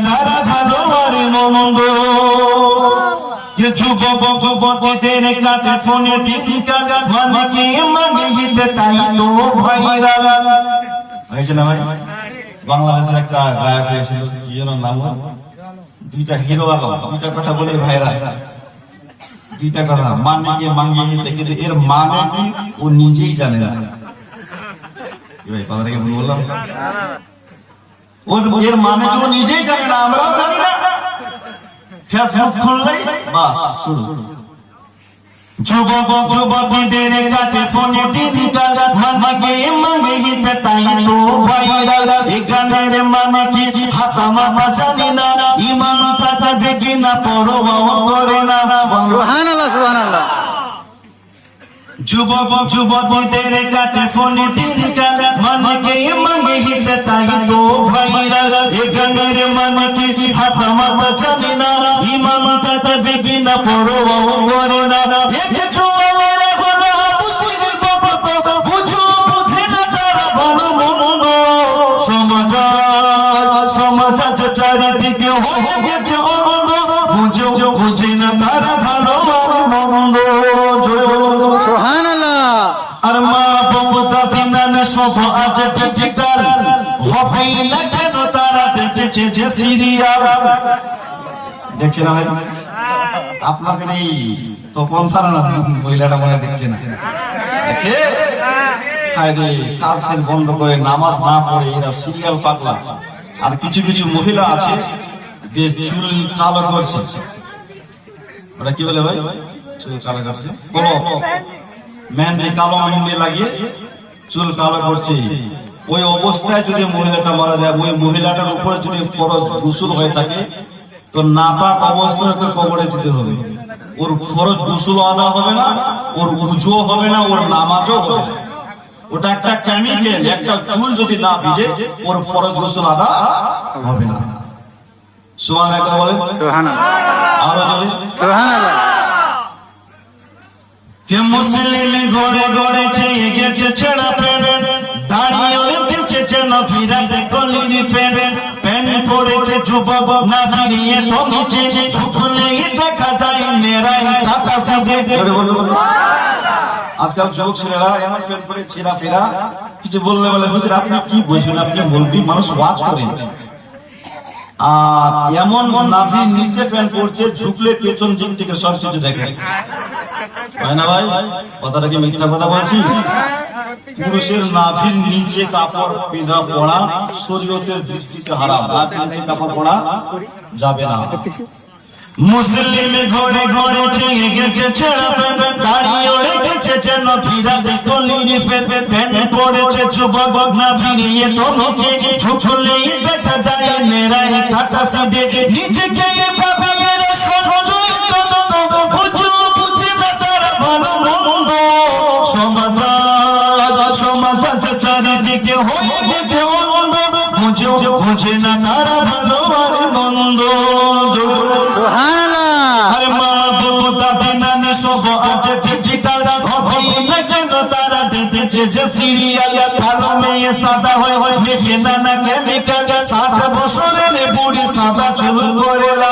তারা ভালো আর মন্দ। যুবক যুবতীদের কাছে ফোনে দিনকাল মানে কি মানে হিতে তাই তো ভাইরাল হয়েছে না ভাই। বাংলাদেশের একটা গায়ক হয়েছিল কি যেন নাম, দুইটা হিরো আলম, দুইটা কথা বলে ভাইরাল, দুইটা কথা মানে কি মাঙ্গিয়ে হিতে, কিন্তু এর মানে কি ও নিজেই জানে না। ভাই কথাটাকে বললাম, এর মানে কি ও নিজেই জানে না, আমরাও জানি না। ফেসবুক খুললেই বাস শুরু। যুবক যুবতীদের কাছে ফোনে দিনকাল মানে মানে হিতে তাই তো ভাইরাল। এই গানের মানে কি হাতা মাথা জানি না, ইমান থাকবে কিনা পরোয়াও করে না। সুবহানাল্লাহ সুবহানাল্লাহ। যুবক যুবতীদের কাছে ফোনে দিনকাল মানে মানে হিতে তাই তো ভাইরাল। এই গানের মানে কি হাতা মাথা জানি না, ইমান থাকবে কিনা পরোয়াও করে না। চারিদিকে হয়ে গেছে অন্ধ, বুঝে না তারা ভালো আর মন্দ। সুবহানাল্লাহ। আর মা বাবু দাদি নানি সব আজ ডিজিটাল, হবেই না কেন তারা দেখেছে যে সিরিয়াল। দেখছে না ভাই আপনাদের এই তপন তারা না মহিলাটা মনে দেখছে না, দেখে কাজ বন্ধ করে নামাজ না পড়ে এরা সিরিয়াল পাগলা। আর কিছু কিছু মহিলা আছে যে চুল কালো করছে, ওরা কি বলে ভাই চুল কালো করছে, মেহেন্দি কালো মেহেন্দি লাগিয়ে চুল কালো করছে। ওই অবস্থায় যদি মহিলাটা মারা যায়, ওই মহিলাটার উপরে যদি ফরজ গোসল হয়ে থাকে তো নাপাক অবস্থায় কবরে যেতে হবে। ওর ফরজ গোসল আদা হবে না, ওর উজুও হবে না, ওর নামাজও হবে না। ওটা একটা কেমিক্যাল, একটা চুল যদি না ভিজে ওর ফরজ গোসল আদা হবে না। সুবহানাল্লাহ বলেন, সুবহানাল্লাহ। আরো বলেন সুবহানাল্লাহ। কে মুসলিম ঘরে ঘরে চেয়ে গেছে ছেঁড়া প্যান্ট, দাঁড়িয়ে উঠেছে যেন ফিরাতে কলির ফের, প্যান্ট পরেছে যুবক না ফিরিয়ে তো নিচে, ঝুঁকলেই দেখা যায় নেড়াই কাটা সাজে। আজকাল যুবক ছেলেরা এমন প্যান্ট পরে ছেঁড়া ফেরা, কিছু বললে বলে হুজুর আপনি কি বলছেন, আপনি বলবি, মানুষ ওয়াজ করেন। আর এমন নাভির নিচে প্যান্ট পরছে, ঝুঁকলে পেছন দিক থেকে সব কিছু দেখে, হয় না ভাই? কথাটা কি মিথ্যা কথা বলছি? পুরুষের নাভির নিচে কাপড় পিঁধা পড়া শরীয়তের দৃষ্টিতে হারাম, নাভির নিচে কাপড় পরা যাবে না। মুসলিম ঘরে ঘরে চেয়ে গেছে ছেঁড়া প্যান্ট, দাঁড়িয়ে রেখেছে যেন ফিরাতে কলির ফের, প্যান্ট পরেছে যুবক না ফিরিয়ে তো নিচে, ঝুঁকলেই দেখা যায় নেড়াই কাটা সাজে। নিজেকে পাবে এরা সহজই বুঝে না তারা ভালো মন্দ। সমাজ চারিদিকে হয়ে গেছে অন্ধ, বুঝে না তারা ভালো আর মন্দ। আর মা বাবু দাদি নানি সব আছে ডিজিটাল, হবেই না কেন তারা দেখেছে যে সিরিয়াল। কালো মেয়ে সাদা হয় মেখে নানা কেমিক্যাল, 60 বছরের বুড়ি সাদা চুল করে লাল।